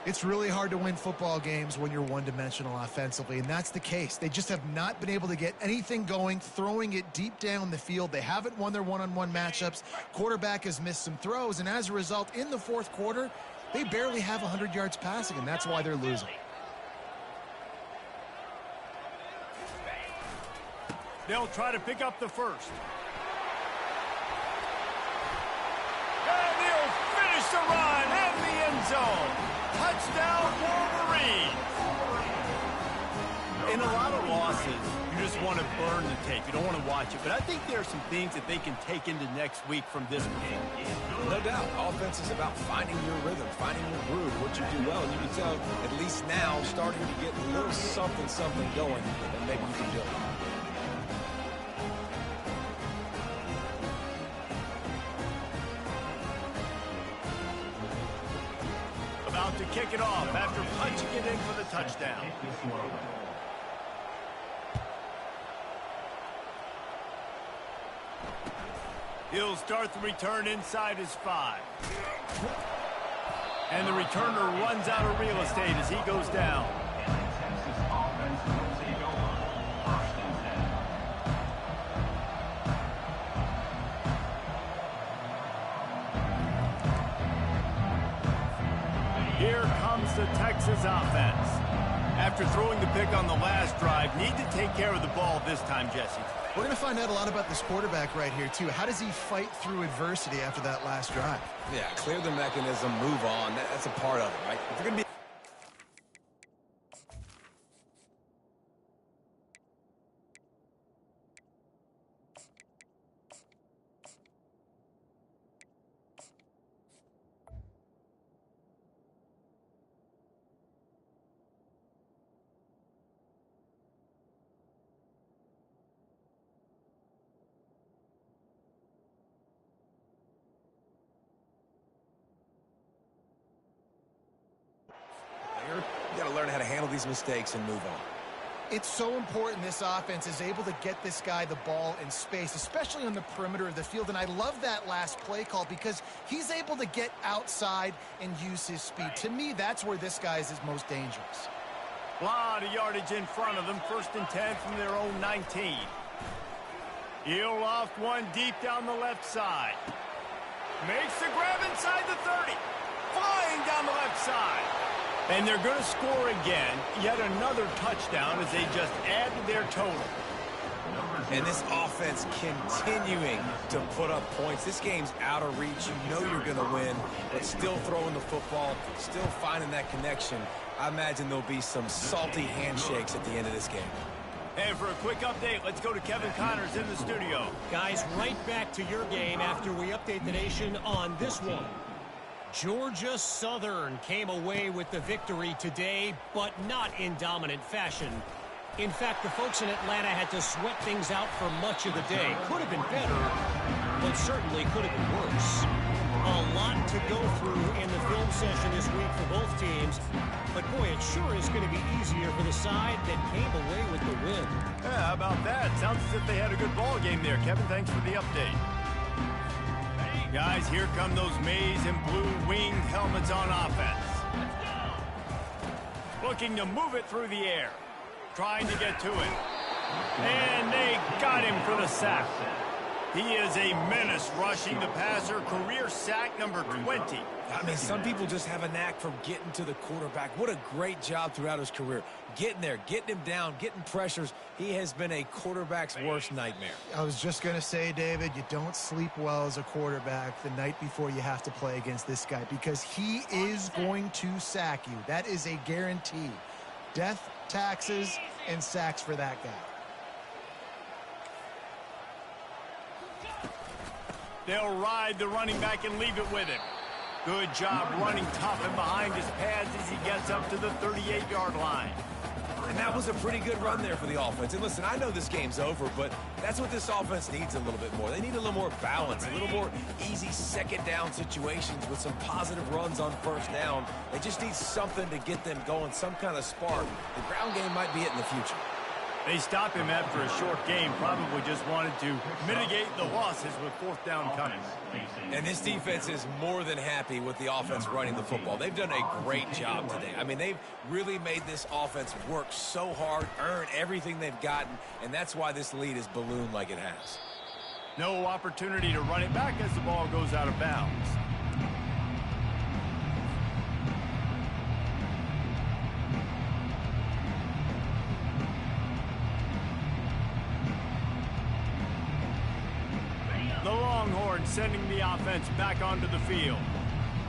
It's really hard to win football games when you're one-dimensional offensively, and that's the case. They just have not been able to get anything going, throwing it deep down the field. They haven't won their one-on-one matchups. Quarterback has missed some throws, and as a result, in the fourth quarter, they barely have 100 yards passing, and that's why they're losing. They'll try to pick up the first. And he'll finish the run in the end zone. Touchdown, Wolverine. In a lot of losses, you just want to burn the tape. You don't want to watch it. But I think there are some things that they can take into next week from this game. No doubt. Offense is about finding your rhythm, finding your groove, what you do well. And you can tell, at least now, starting to get a little something going that maybe you can build. About to kick it off after punching it in for the touchdown. He'll start the return inside his 5. And the returner runs out of real estate as he goes down. Here comes the Texas offense. After throwing the pick on the last drive, need to take care of the ball this time, Jesse. We're going to find out a lot about this quarterback right here, too. How does he fight through adversity after that last drive? Yeah, clear the mechanism, move on. That's a part of it, right? If you're going to be you got to learn how to handle these mistakes and move on. It's so important this offense is able to get this guy the ball in space, especially on the perimeter of the field. And I love that last play call because he's able to get outside and use his speed. To me, that's where this guy is his most dangerous. A lot of yardage in front of them. 1st and 10 from their own 19. He'll loft one deep down the left side. Makes the grab inside the 30. Flying down the left side. And they're going to score again. Yet another touchdown as they just add to their total. And this offense continuing to put up points. This game's out of reach. You know you're going to win, but still throwing the football, still finding that connection. I imagine there'll be some salty handshakes at the end of this game. And for a quick update, let's go to Kevin Connors in the studio. Guys, right back to your game after we update the nation on this one. Georgia Southern came away with the victory today, but not in dominant fashion. In fact, the folks in Atlanta had to sweat things out for much of the day. Could have been better, but certainly could have been worse. A lot to go through in the film session this week for both teams. But boy, it sure is going to be easier for the side that came away with the win. Yeah, how about that? Sounds as if they had a good ball game there. Kevin, thanks for the update. Guys, here come those maize and blue winged helmets on offense. Looking to move it through the air. Trying to get to it. And they got him for the sack. He is a menace rushing the passer. Career sack number 20. I mean, some people just have a knack for getting to the quarterback. What a great job throughout his career. Getting there, getting him down, getting pressures. He has been a quarterback's worst nightmare. I was just going to say, David, you don't sleep well as a quarterback the night before you have to play against this guy because he is going to sack you. That is a guarantee. Death, taxes, and sacks for that guy. They'll ride the running back and leave it with him. Good job running tough and behind his pads as he gets up to the 38-yard line. And that was a pretty good run there for the offense. And listen, I know this game's over, but that's what this offense needs a little bit more. They need a little more balance, a little more easy second down situations with some positive runs on first down. They just need something to get them going, some kind of spark. The ground game might be it in the future. They stop him after a short game, probably just wanted to mitigate the losses with fourth down coming. And this defense is more than happy with the offense running the football. They've done a great job today. I mean, they've really made this offense work so hard, earn everything they've gotten, and that's why this lead is ballooned like it has. No opportunity to run it back as the ball goes out of bounds. The Longhorns sending the offense back onto the field.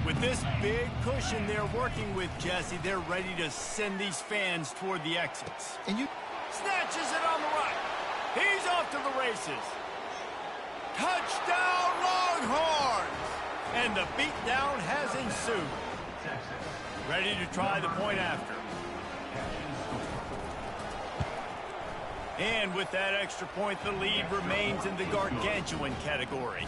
With this big cushion they're working with, Jesse, they're ready to send these fans toward the exits. And you Snatches it on the right. He's off to the races. Touchdown, Longhorns! And the beatdown has ensued. Ready to try the point after. And with that extra point, the lead remains in the gargantuan category.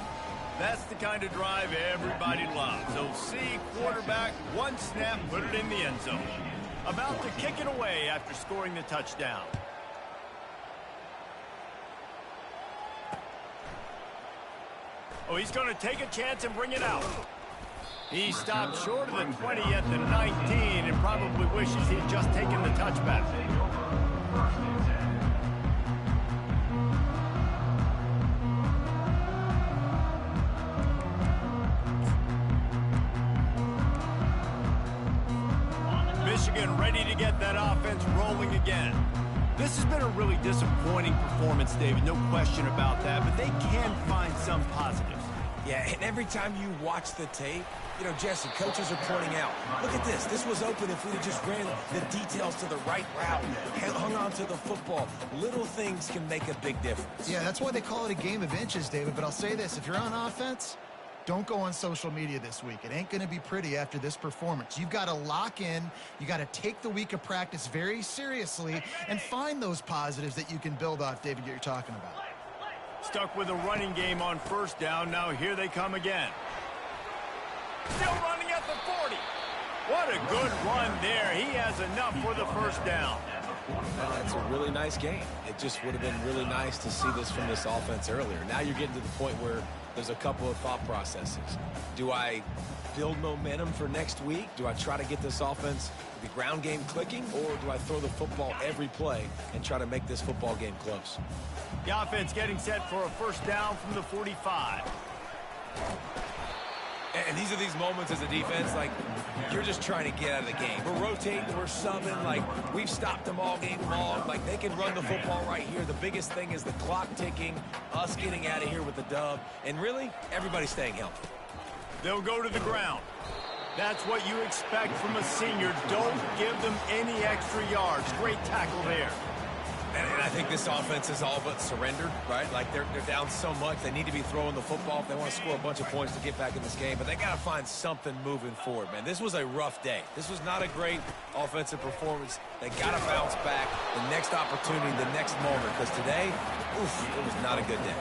That's the kind of drive everybody loves. OC, quarterback, one snap, put it in the end zone. About to kick it away after scoring the touchdown. Oh, he's going to take a chance and bring it out. He stopped short of the 20 at the 19 and probably wishes he'd just taken the touchback. Michigan ready to get that offense rolling again. This has been a really disappointing performance, David, no question about that, but they can find some positives. Yeah, and every time you watch the tape, you know, Jesse, coaches are pointing out, look at this. This was open if we had just ran the details to the right route, hung on to the football. Little things can make a big difference. Yeah, that's why they call it a game of inches, David. But I'll say this, if you're on offense, don't go on social media this week. It ain't going to be pretty after this performance. You've got to lock in. You got to take the week of practice very seriously and find those positives that you can build off, David, that you're talking about. Stuck with a running game on first down. Now here they come again. Still running at the 40. What a good run there. He has enough for the first down. That's a really nice game. It just would have been really nice to see this from this offense earlier. Now you're getting to the point where there's a couple of thought processes. Do I build momentum for next week? Do I try to get this offense, the ground game clicking, or do I throw the football every play and try to make this football game close? The offense getting set for a first down from the 45. And these are these moments as a defense, like, you're just trying to get out of the game. We're rotating, we're subbing, like, we've stopped them all game long. Like, they can run the football right here. The biggest thing is the clock ticking, us getting out of here with the dub, and really, everybody staying healthy. They'll go to the ground. That's what you expect from a senior. Don't give them any extra yards. Great tackle there. And I think this offense is all but surrendered, right? Like, they're down so much. They need to be throwing the football if they want to score a bunch of points to get back in this game. But they got to find something moving forward, man. This was a rough day. This was not a great offensive performance. They got to bounce back the next opportunity, the next moment. Because today, oof, it was not a good day.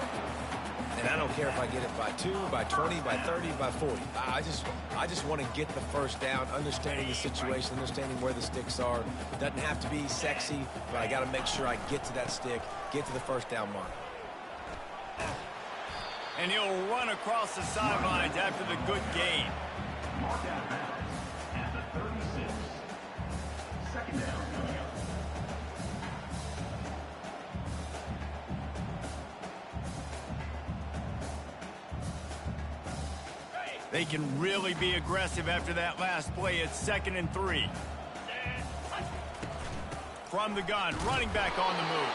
And I don't care if I get it by 2, by 20, by 30, by 40. I just want to get the first down, understanding the situation, understanding where the sticks are. It doesn't have to be sexy, but I got to make sure I get to that stick, get to the first down mark. And he'll run across the sidelines after the good gain. Mark out of bounds at the 36. Second down coming up. They can really be aggressive after that last play. It's 2nd and 3. From the gun, running back on the move.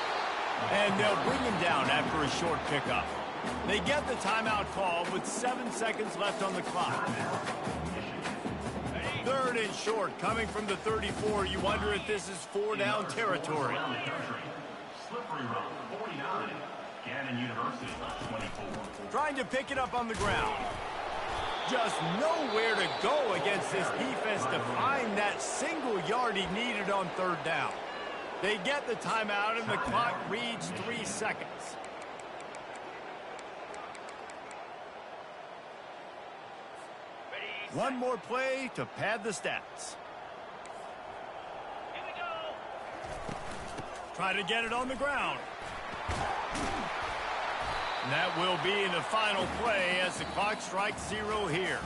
And they'll bring him down after a short pickup. They get the timeout call with 7 seconds left on the clock. 3rd and short, coming from the 34. You wonder if this is 4-down territory. Slippery road, 49. Gannon University, 24. Trying to pick it up on the ground. Just nowhere to go against this defense to find that single yard he needed on 3rd down. They get the timeout, and the clock reads 3 seconds. One more play to pad the stats. Here we go. Try to get it on the ground. And that will be in the final play as the clock strikes 0 here.